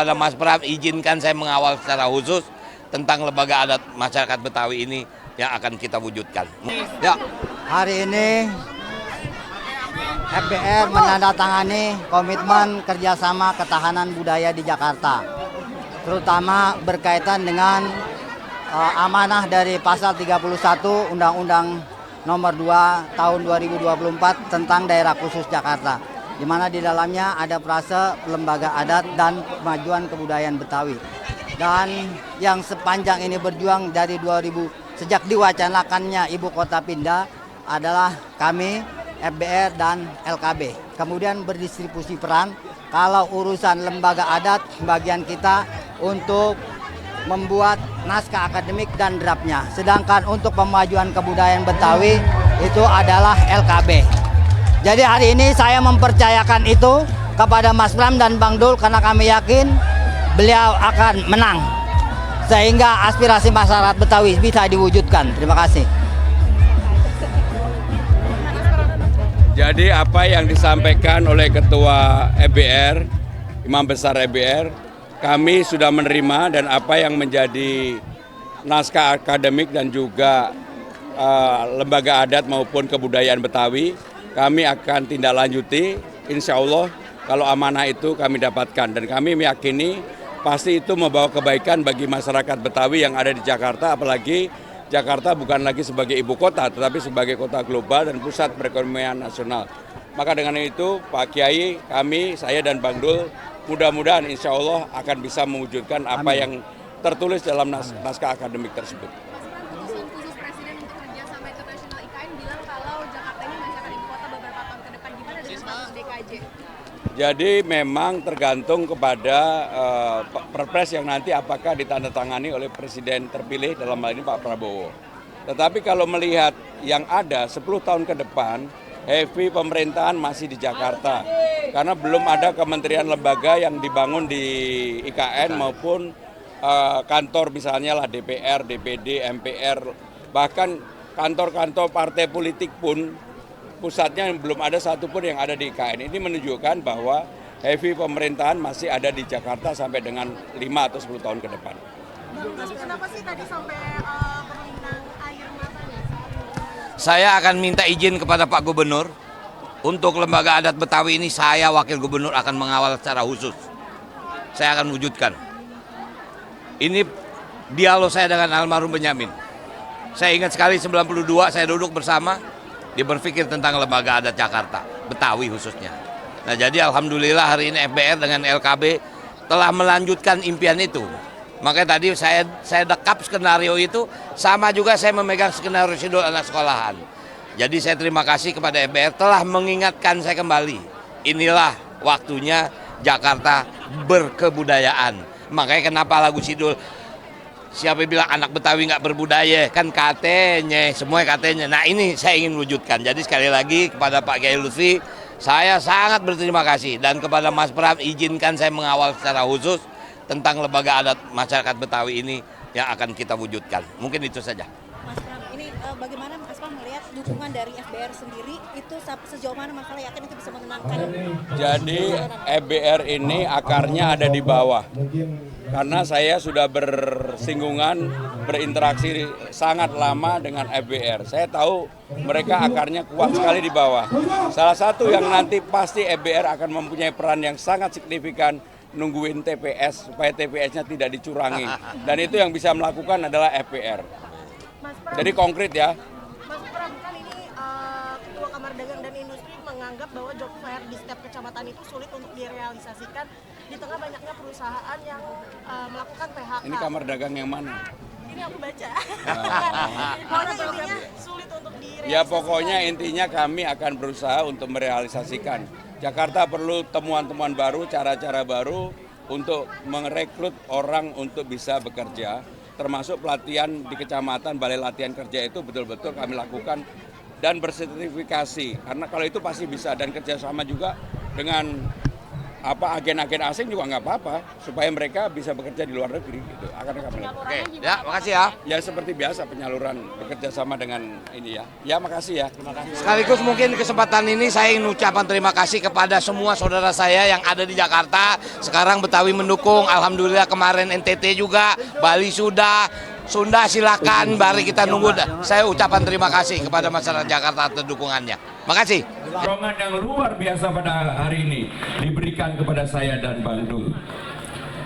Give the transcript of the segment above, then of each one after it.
Pada Mas Pram, izinkan saya mengawal secara khusus tentang lembaga adat masyarakat Betawi ini yang akan kita wujudkan. Ya. Hari ini FBR menandatangani komitmen kerjasama ketahanan budaya di Jakarta, terutama berkaitan dengan amanah dari pasal 31 Undang-Undang Nomor 2 Tahun 2024 tentang Daerah Khusus Jakarta, di mana di dalamnya ada frase lembaga adat dan kemajuan kebudayaan Betawi. Dan yang sepanjang ini berjuang dari 2000 sejak diwacanakannya ibu kota pindah adalah kami FBR dan LKB. Kemudian berdistribusi peran. Kalau urusan lembaga adat, bagian kita untuk membuat naskah akademik dan draftnya. Sedangkan untuk pemajuan kebudayaan Betawi itu adalah LKB. Jadi hari ini saya mempercayakan itu kepada Mas Pram dan Bang Dul karena kami yakin beliau akan menang. Sehingga aspirasi masyarakat Betawi bisa diwujudkan. Terima kasih. Jadi apa yang disampaikan oleh Ketua EBR, Imam Besar EBR, kami sudah menerima, dan apa yang menjadi naskah akademik dan juga lembaga adat maupun kebudayaan Betawi, kami akan tindak lanjuti. Insya Allah kalau amanah itu kami dapatkan, dan kami meyakini pasti itu membawa kebaikan bagi masyarakat Betawi yang ada di Jakarta, apalagi Jakarta bukan lagi sebagai ibu kota, tetapi sebagai kota global dan pusat perekonomian nasional. Maka dengan itu Pak Kiai, kami, saya dan Bang Dul, mudah-mudahan insya Allah akan bisa mewujudkan apa yang tertulis dalam naskah akademik tersebut. Usulan khusus Presiden untuk kerjasama internasional IKN bilang kalau Jakarta ini masih akan ibu kota beberapa tahun ke depan. Gimana dengan status DKJ? Jadi memang tergantung kepada perpres yang nanti apakah ditandatangani oleh Presiden terpilih, dalam hal ini Pak Prabowo. Tetapi kalau melihat yang ada 10 tahun ke depan, heavy pemerintahan masih di Jakarta. Karena belum ada kementerian lembaga yang dibangun di IKN maupun kantor misalnya lah DPR, DPD, MPR, bahkan kantor-kantor partai politik pun pusatnya belum ada satupun yang ada di IKN. Ini menunjukkan bahwa heavy pemerintahan masih ada di Jakarta sampai dengan 5 atau 10 tahun ke depan. Kenapa sih tadi sampai berlinang air mata nih? Saya akan minta izin kepada Pak Gubernur untuk lembaga adat Betawi ini. Saya wakil gubernur akan mengawal secara khusus. Saya akan wujudkan. Ini dialog saya dengan almarhum Benyamin. Saya ingat sekali 92 saya duduk bersama, dia berpikir tentang lembaga adat Jakarta, Betawi khususnya. Nah jadi alhamdulillah hari ini FBR dengan LKB telah melanjutkan impian itu. Makanya tadi saya dekap skenario itu, sama juga saya memegang skenario sidul anak sekolahan. Jadi saya terima kasih kepada FBR telah mengingatkan saya kembali. Inilah waktunya Jakarta berkebudayaan. Makanya kenapa lagu sidul, siapa bilang anak Betawi nggak berbudaya, kan katanya, semua katanya. Nah ini saya ingin wujudkan. Jadi sekali lagi kepada Pak Kiai Lutfi, saya sangat berterima kasih. Dan kepada Mas Pram, izinkan saya mengawal secara khusus tentang lembaga adat masyarakat Betawi ini yang akan kita wujudkan. Mungkin itu saja. Mas Pram, ini bagaimana Mas Pram melihat dukungan dari FBR sendiri itu sejauh mana Mas Pram yakin itu bisa memenangkan? Jadi FBR ini akarnya ada di bawah. Karena saya sudah bersinggungan, berinteraksi sangat lama dengan FBR. Saya tahu mereka akarnya kuat sekali di bawah. Salah satu yang nanti pasti FBR akan mempunyai peran yang sangat signifikan, nungguin TPS supaya TPS-nya tidak dicurangi. Dan itu yang bisa melakukan adalah FBR. Jadi konkret ya. Mas Pram, kan ini Ketua Kamar Dagang dan Industri menganggap bahwa job fair di setiap kecamatan itu sulit untuk direalisasikan di tengah banyaknya perusahaan yang melakukan PHK. Ini Kamar Dagang yang mana? Ini aku baca. Mana intinya sulit untuk direalisasikan. Ya pokoknya intinya kami akan berusaha untuk merealisasikan. Jakarta perlu temuan-temuan baru, cara-cara baru untuk merekrut orang untuk bisa bekerja. Termasuk pelatihan di kecamatan, balai latihan kerja itu betul-betul kami lakukan dan bersertifikasi. Karena kalau itu pasti bisa, dan kerjasama juga dengan agen-agen asing juga nggak apa-apa, supaya mereka bisa bekerja di luar negeri gitu. Oke, ya makasih ya. Ya seperti biasa penyaluran bekerja sama dengan ini ya. Ya makasih ya. Sekaligus mungkin kesempatan ini saya ingin ucapkan terima kasih kepada semua saudara saya yang ada di Jakarta. Sekarang Betawi mendukung, alhamdulillah kemarin NTT juga, Bali sudah, Sunda silakan, mari kita nunggu. Saya ucapkan terima kasih kepada masyarakat Jakarta atas dukungannya. Makasih. Dorongan yang luar biasa pada hari ini diberikan kepada saya dan Bang Dul.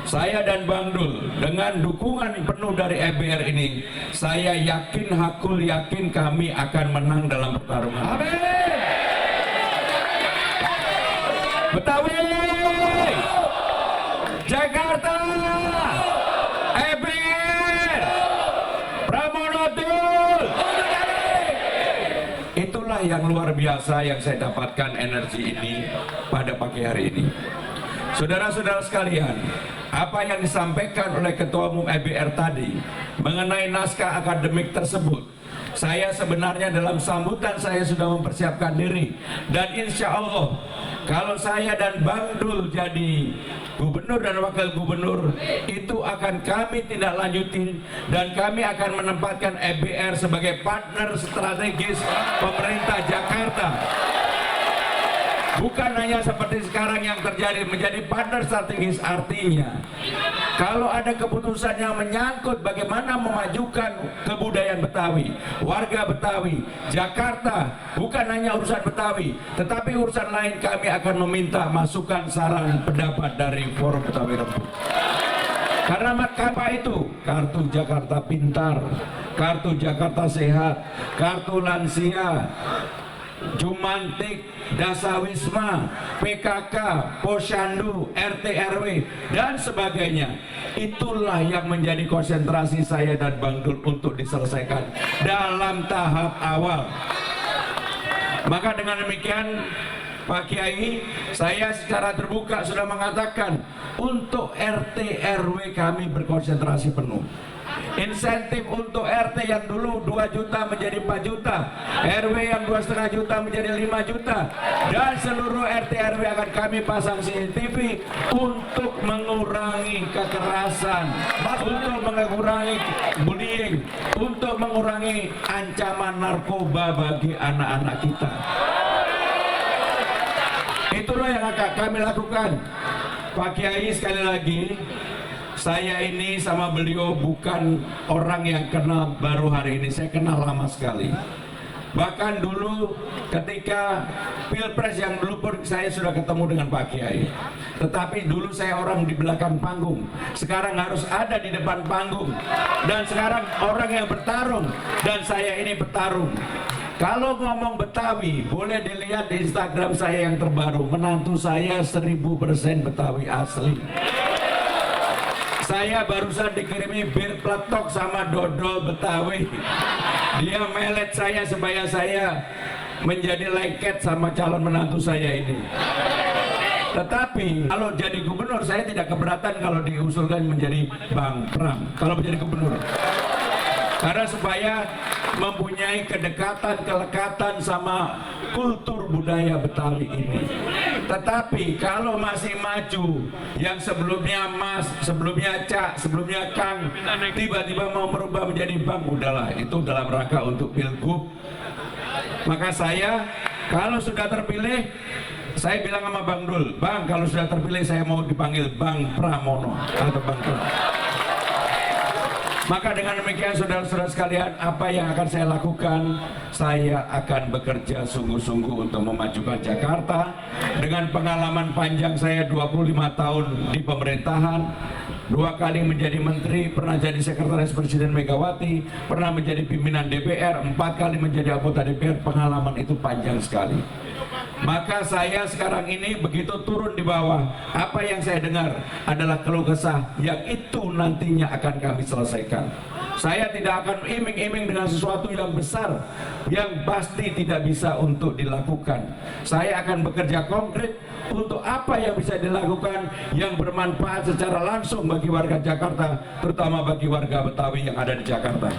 Saya dan Bang Dul dengan dukungan penuh dari EBR ini, saya yakin, hakul yakin kami akan menang dalam pertarungan. Amin. Betawi, Jakarta, EBR, Pramono Dul. Itulah yang luar biasa yang saya dapatkan energi ini pada pagi hari ini. Saudara-saudara sekalian, apa yang disampaikan oleh Ketua Umum EBR tadi mengenai naskah akademik tersebut, saya sebenarnya dalam sambutan saya sudah mempersiapkan diri, dan insya Allah kalau saya dan Bang Dul jadi gubernur dan wakil gubernur, itu akan kami tindak lanjutin dan kami akan menempatkan EBR sebagai partner strategis pemerintah Jakarta. Bukan hanya seperti sekarang yang terjadi menjadi partner strategis, artinya kalau ada keputusan yang menyangkut bagaimana memajukan kebudayaan Betawi, warga Betawi, Jakarta, bukan hanya urusan Betawi, tetapi urusan lain, kami akan meminta masukan, saran, pendapat dari Forum Betawi Rembuk. Karena apa itu? Kartu Jakarta Pintar, Kartu Jakarta Sehat, Kartu Lansia, Jumantik, Dasawisma, PKK, Posyandu, RT RW, dan sebagainya. Itulah yang menjadi konsentrasi saya dan Bang Dul untuk diselesaikan dalam tahap awal. Maka dengan demikian, Pak Kiai, saya secara terbuka sudah mengatakan untuk RT RW kami berkonsentrasi penuh. Insentif untuk RT yang dulu 2 juta menjadi 4 juta, RW yang 2,5 juta menjadi 5 juta, dan seluruh RT RW akan kami pasang CCTV untuk mengurangi kekerasan, untuk mengurangi bullying, untuk mengurangi ancaman narkoba bagi anak-anak kita. Itulah yang akan kami lakukan. Pak Kiai, sekali lagi, saya ini sama beliau bukan orang yang kenal baru hari ini, saya kenal lama sekali. Bahkan dulu ketika Pilpres yang dulu pun saya sudah ketemu dengan Pak Kiai. Tetapi dulu saya orang di belakang panggung, sekarang harus ada di depan panggung. Dan sekarang orang yang bertarung, dan saya ini bertarung. Kalau ngomong Betawi, boleh dilihat di Instagram saya yang terbaru. Menantu saya 1000% Betawi asli. Saya barusan dikirimi bir pletok sama dodol Betawi. Dia melet saya supaya saya menjadi lengket sama calon menantu saya ini. Tetapi kalau jadi gubernur, saya tidak keberatan kalau diusulkan menjadi Bang Pram kalau menjadi gubernur. Karena supaya mempunyai kedekatan, kelekatan sama kultur budaya Betawi ini. Tetapi kalau masih maju, yang sebelumnya Mas, sebelumnya Cak, sebelumnya Kang, tiba-tiba mau merubah menjadi Bang, udahlah, itu dalam rangka untuk pilgub. Maka saya, kalau sudah terpilih, saya bilang sama Bang Dul, Bang, kalau sudah terpilih saya mau dipanggil Bang Pramono atau Bang Pram. Maka dengan demikian saudara-saudara sekalian, apa yang akan saya lakukan? Saya akan bekerja sungguh-sungguh untuk memajukan Jakarta. Dengan pengalaman panjang saya 25 tahun di pemerintahan, 2 kali menjadi menteri, pernah jadi sekretaris Presiden Megawati, pernah menjadi pimpinan DPR, 4 kali menjadi anggota DPR, pengalaman itu panjang sekali. Maka saya sekarang ini begitu turun di bawah, apa yang saya dengar adalah keluh kesah yang itu nantinya akan kami selesaikan. Saya tidak akan iming-iming dengan sesuatu yang besar yang pasti tidak bisa untuk dilakukan. Saya akan bekerja konkret untuk apa yang bisa dilakukan yang bermanfaat secara langsung bagi warga Jakarta, terutama bagi warga Betawi yang ada di Jakarta.